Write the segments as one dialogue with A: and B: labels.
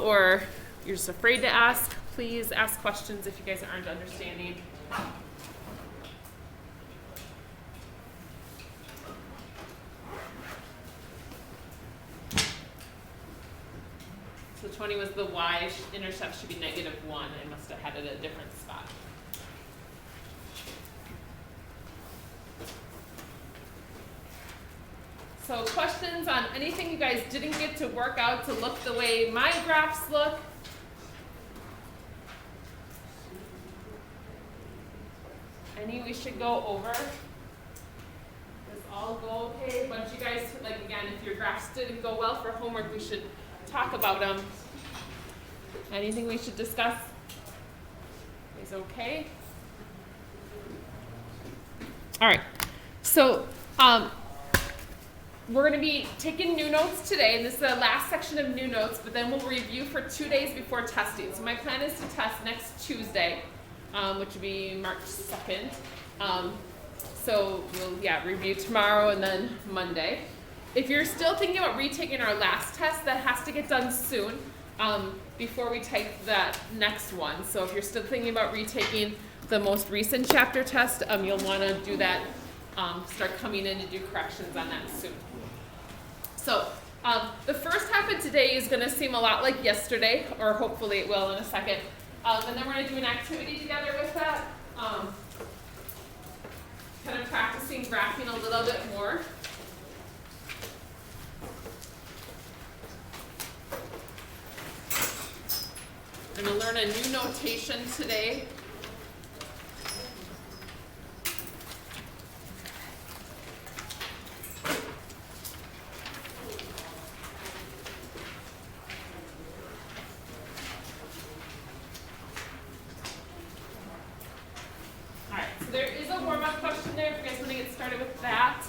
A: or you're just afraid to ask, please ask questions if you guys aren't understanding. So 20 was the y-intercept should be -1. I must have had it at a different spot. So questions on anything you guys didn't get to work out to look the way my graphs look? Any we should go over? Does all go okay? A bunch of you guys, like again, if your graphs didn't go well for homework, we should talk about them. Anything we should discuss? Is okay? All right. So we're going to be taking new notes today, and this is the last section of new notes, but then we'll review for 2 days before testing. So my plan is to test next Tuesday, which will be March 2nd. So we'll, review tomorrow and then Monday. If you're still thinking about retaking our last test, that has to get done soon before we take that next one. So if you're still thinking about retaking the most recent chapter test, you'll want to do that, start coming in to do corrections on that soon. So the first half of today is going to seem a lot like yesterday, or hopefully it will in a second. And then we're going to do an activity together with that, kind of practicing graphing a little bit more. I'm going to learn a new notation today. All right, so there is a warm-up question there if you guys want to get started with that.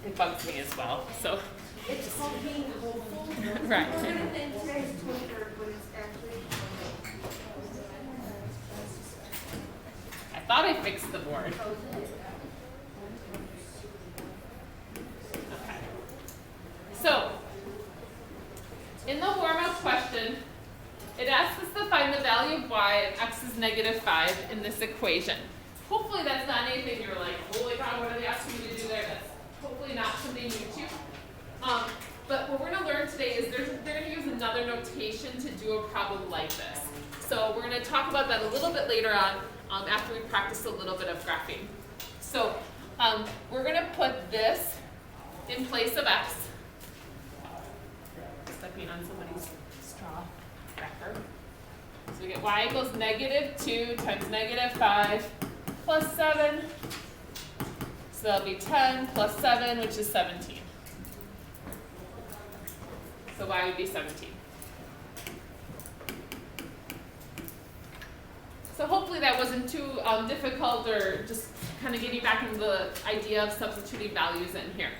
A: It bugs me as well, so.
B: It's called being hopeful.
A: Right. I thought I fixed the board. Okay. So, in the warm-up question, it asks us to find the value of y if x is -5 in this equation. Hopefully that's not anything you're like, holy cow, what are they asking me to do there? That's hopefully not something new to you. But what we're going to learn today is they're going to use another notation to do a problem like this. So we're going to talk about that a little bit later on after we practice a little bit of graphing. So we're going to put this in place of x. Stepping on somebody's straw cracker. So we get y equals -2 times -5 plus 7. So that'll be 10 plus 7, which is 17. So y would be 17. So hopefully that wasn't too difficult, or just kind of getting back into the idea of substituting values in here.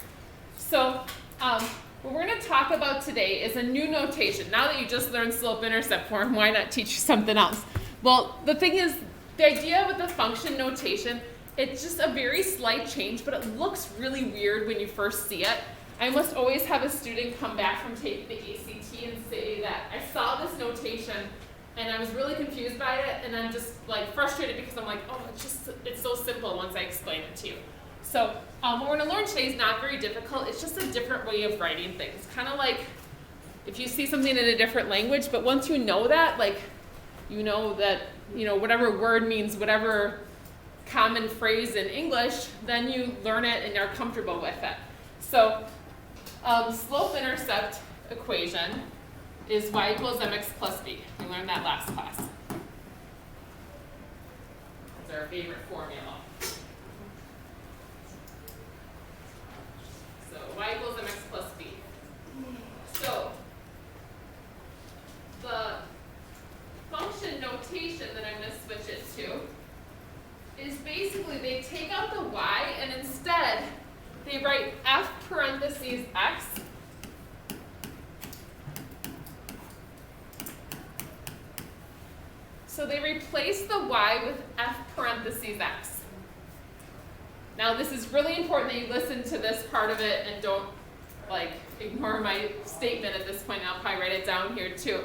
A: So what we're going to talk about today is a new notation. Now that you just learned slope-intercept form, why not teach you something else? Well, the thing is, the idea with the function notation, it's just a very slight change, but it looks really weird when you first see it. I almost always have a student come back from taking the ACT and say that I saw this notation and I was really confused by it, and I'm just like frustrated because I'm like, oh, it's so simple once I explain it to you. So what we're going to learn today is not very difficult. It's just a different way of writing things. Kind of like if you see something in a different language, but once you know that, like, you know that whatever word means whatever common phrase in English, then you learn it and you're comfortable with it. So slope-intercept equation is y equals mx plus b. We learned that last class. That's our favorite formula. So y equals mx plus b. So the function notation that I'm going to switch it to is basically they take out the y and instead they write f parentheses x so they replace the y with f parentheses x. Now this is really important that you listen to this part of it and don't ignore my statement at this point. I'll probably write it down here too.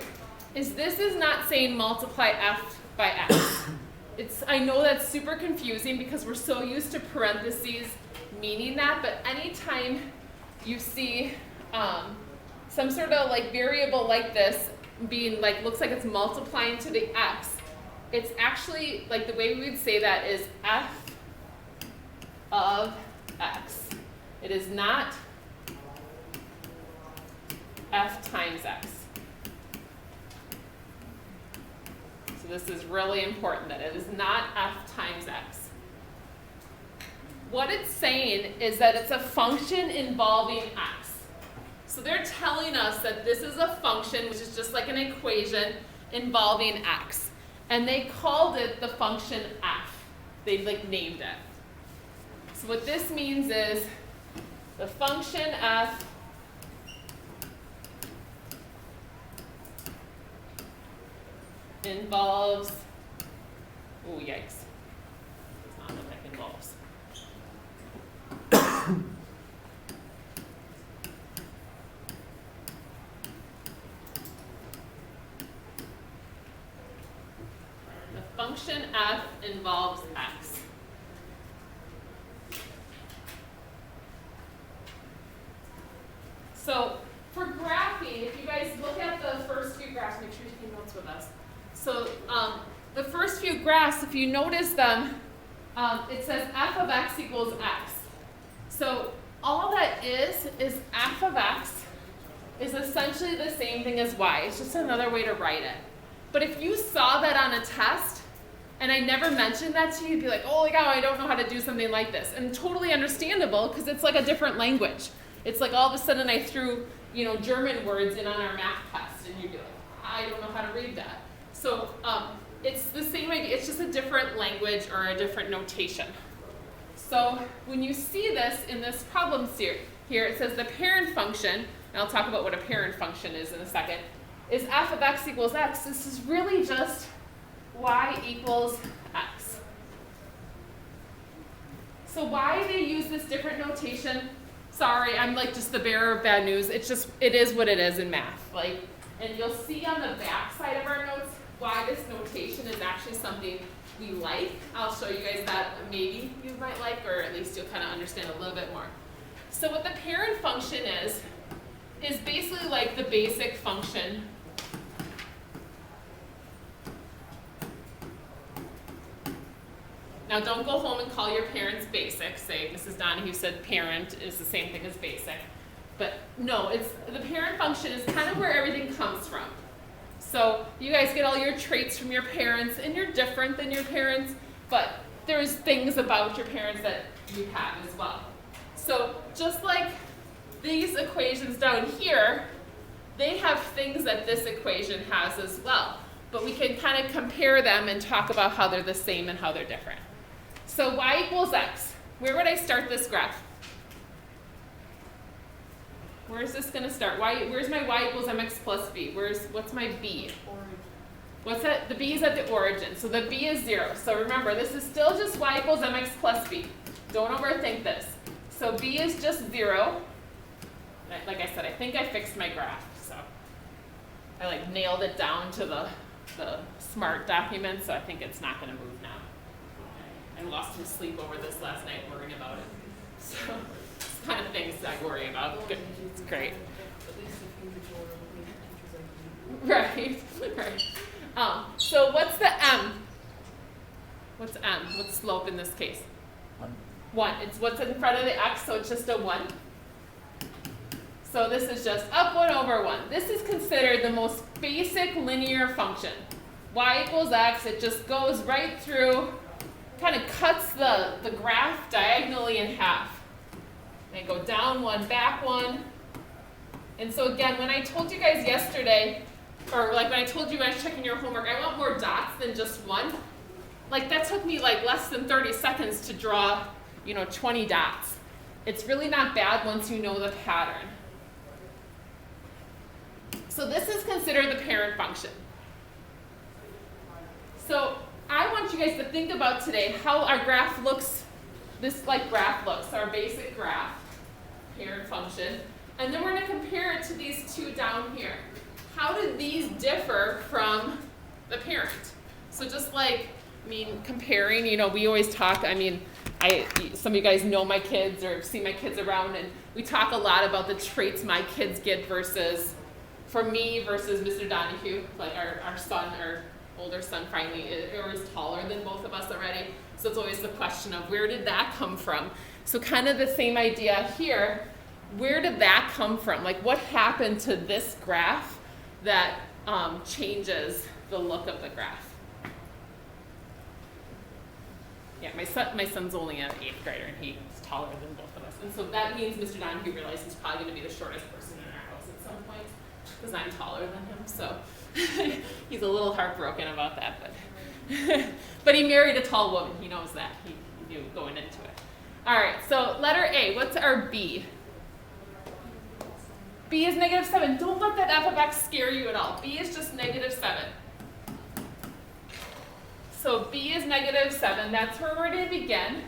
A: This is not saying multiply f by x. I know that's super confusing because we're so used to parentheses meaning that, but anytime you see some sort of variable like this being looks like it's multiplying to the x, it's actually the way we would say that is f of x. It is not f times x. So this is really important that it is not f times x. What it's saying is that it's a function involving x. So they're telling us that this is a function, which is just like an equation involving x. And they called it the function f. They named it. So what this means is the function f involves, oh yikes, it's not what that involves. The function f involves x. So for graphing, if you guys look at the first few graphs, make sure you take notes with us. So the first few graphs, if you notice them, it says f of x equals x. So all that is f of x is essentially the same thing as y. It's just another way to write it. But if you saw that on a test, and I never mentioned that to you, you'd be like, oh my god, I don't know how to do something like this. And totally understandable, because it's like a different language. It's like all of a sudden I threw, German words in on our math test, and you'd be like, I don't know how to read that. So it's the same idea, it's just a different language or a different notation. So when you see this in this problem here, it says the parent function, and I'll talk about what a parent function is in a second, is f of x equals x. This is really just y equals x. So why they use this different notation? Sorry, I'm just the bearer of bad news. It is what it is in math. And you'll see on the back side of our notes why this notation is actually something we like. I'll show you guys that maybe you might like, or at least you'll kind of understand a little bit more. So what the parent function is basically like the basic function . Now don't go home and call your parents basic. Say Mrs. Donahue said parent is the same thing as basic. But no, the parent function is kind of where everything comes from. So you guys get all your traits from your parents, and you're different than your parents, but there's things about your parents that you have as well. So just like these equations down here, they have things that this equation has as well. But we can kind of compare them and talk about how they're the same and how they're different. So y equals x. Where would I start this graph? Where is this going to start? Where's my y equals mx plus b? What's my b? What's that? The b is at the origin. So the b is 0. So remember, this is still just y equals mx plus b. Don't overthink this. So b is just 0. Like I said, I think I fixed my graph. So I nailed it down to the SMART document, so I think it's not going to move now. I lost some sleep over this last night worrying about it. So it's kind of things I worry about. Good. It's great. Right, right. So what's the m? What's m? What's slope in this case?
C: 1.
A: 1. It's what's in front of the x, so it's just a 1. So this is just up 1 over 1. This is considered the most basic linear function. Y equals x, it just goes right through, kind of cuts the graph diagonally in half. And go down 1, back 1. And so again, when I told you guys yesterday, or like when I told you when I was checking your homework, I want more dots than just 1. Like that took me like less than 30 seconds to draw, 20 dots. It's really not bad once you know the pattern. So this is considered the parent function. So I want you guys to think about today how our graph looks, graph looks, our basic graph, parent function. And then we're going to compare it to these two down here. How do these differ from the parent? So just comparing, we always talk, some of you guys know my kids or see my kids around, and we talk a lot about the traits my kids get for me versus Mr. Donahue, like our son, our older son finally is taller than both of us already. So it's always the question of where did that come from? So kind of the same idea here. Where did that come from? Like what happened to this graph that changes the look of the graph? Yeah, my son's only an 8th grader and he's taller than both of us. And so that means Mr. Donahue realized he's probably going to be the shortest person in our house at some point because I'm taller than him. So he's a little heartbroken about that, but he married a tall woman. He knows that. He knew going into it. All right, so letter A, what's our B? B is -7. Don't let that f of x scare you at all. B is just -7. So B is -7. That's where we're going to begin.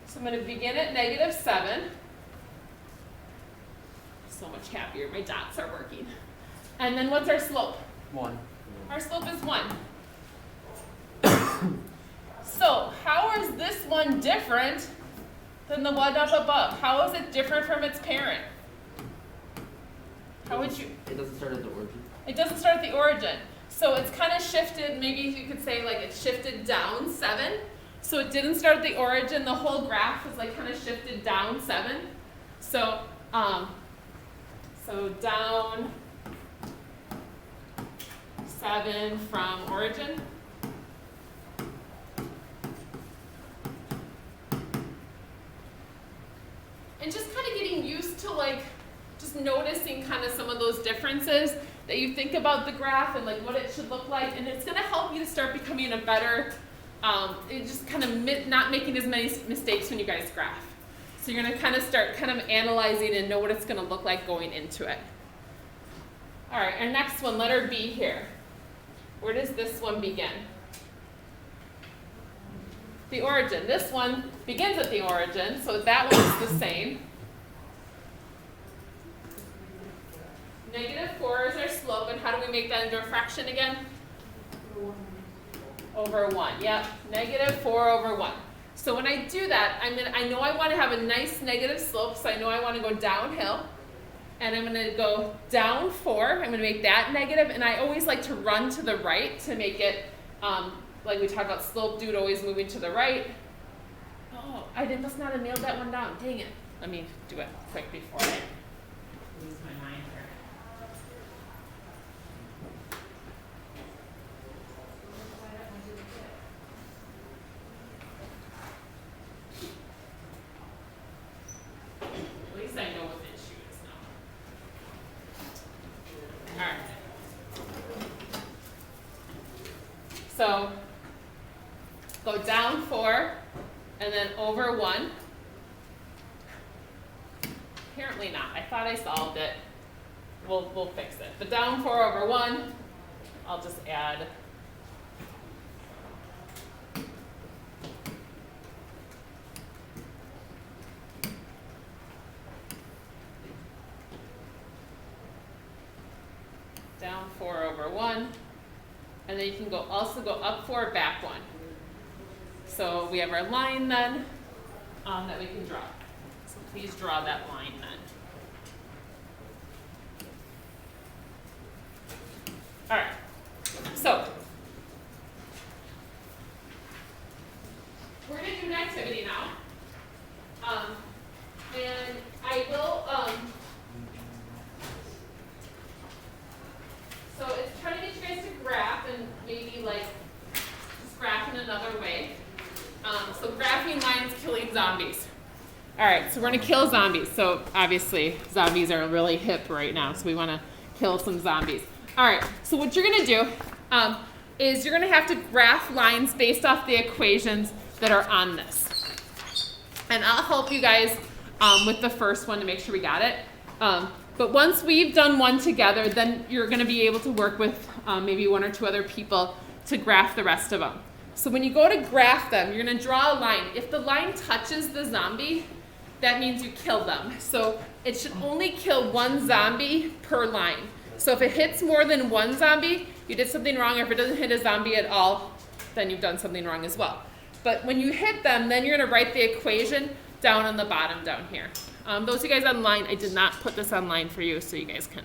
A: So I'm going to begin at -7. So much happier. My dots are working. And then what's our slope?
C: 1.
A: Our slope is 1. So how is this one different than the one up above? How is it different from its parent? How would you?
C: It doesn't start at the origin.
A: It doesn't start at the origin. So it's kind of shifted, maybe you could say like it shifted down 7. So it didn't start at the origin. The whole graph was like kind of shifted down 7. So down 7 from origin. And just kind of getting used to just noticing kind of some of those differences that you think about the graph and what it should look like. And it's going to help you to start becoming a better, just kind of not making as many mistakes when you guys graph. So you're going to kind of start kind of analyzing and know what it's going to look like going into it. All right, our next one, letter B here. Where does this one begin? The origin. This one begins at the origin, so that one's the same. -4 is our slope, and how do we make that into a fraction again? Over 1. Yep, -4 over 1. So when I do that, I know I want to have a nice negative slope, so I know I want to go downhill. And I'm going to go down 4. I'm going to make that negative, and I always like to run to the right to make it, like we talked about slope dude always moving to the right. Oh, I must not have nailed that one down. Dang it. Let me do it quick before I lose my mind here. At least I know what the issue is now. All right. So go down 4 and then over 1. Apparently not. I thought I solved it. We'll fix it. But down 4 over 1, I'll just add down 4 over 1. And then you can also go up 4, back 1. So we have our line then that we can draw. So please draw that line then. All right. So we're gonna do an activity now. And I will, so it's trying to get you guys to graph and maybe like just graph in another way. So graphing lines killing zombies. All right, so we're gonna kill zombies. So obviously zombies are really hip right now, so we wanna kill some zombies. All right, so what you're gonna do is you're gonna have to graph lines based off the equations that are on this. And I'll help you guys with the first one to make sure we got it. But once we've done one together, then you're gonna be able to work with maybe one or two other people to graph the rest of them. So when you go to graph them, you're gonna draw a line. If the line touches the zombie, that means you kill them. So it should only kill one zombie per line. So if it hits more than one zombie, you did something wrong. Or if it doesn't hit a zombie at all, then you've done something wrong as well. But when you hit them, then you're gonna write the equation down on the bottom down here. Those of you guys online, I did not put this online for you so you guys can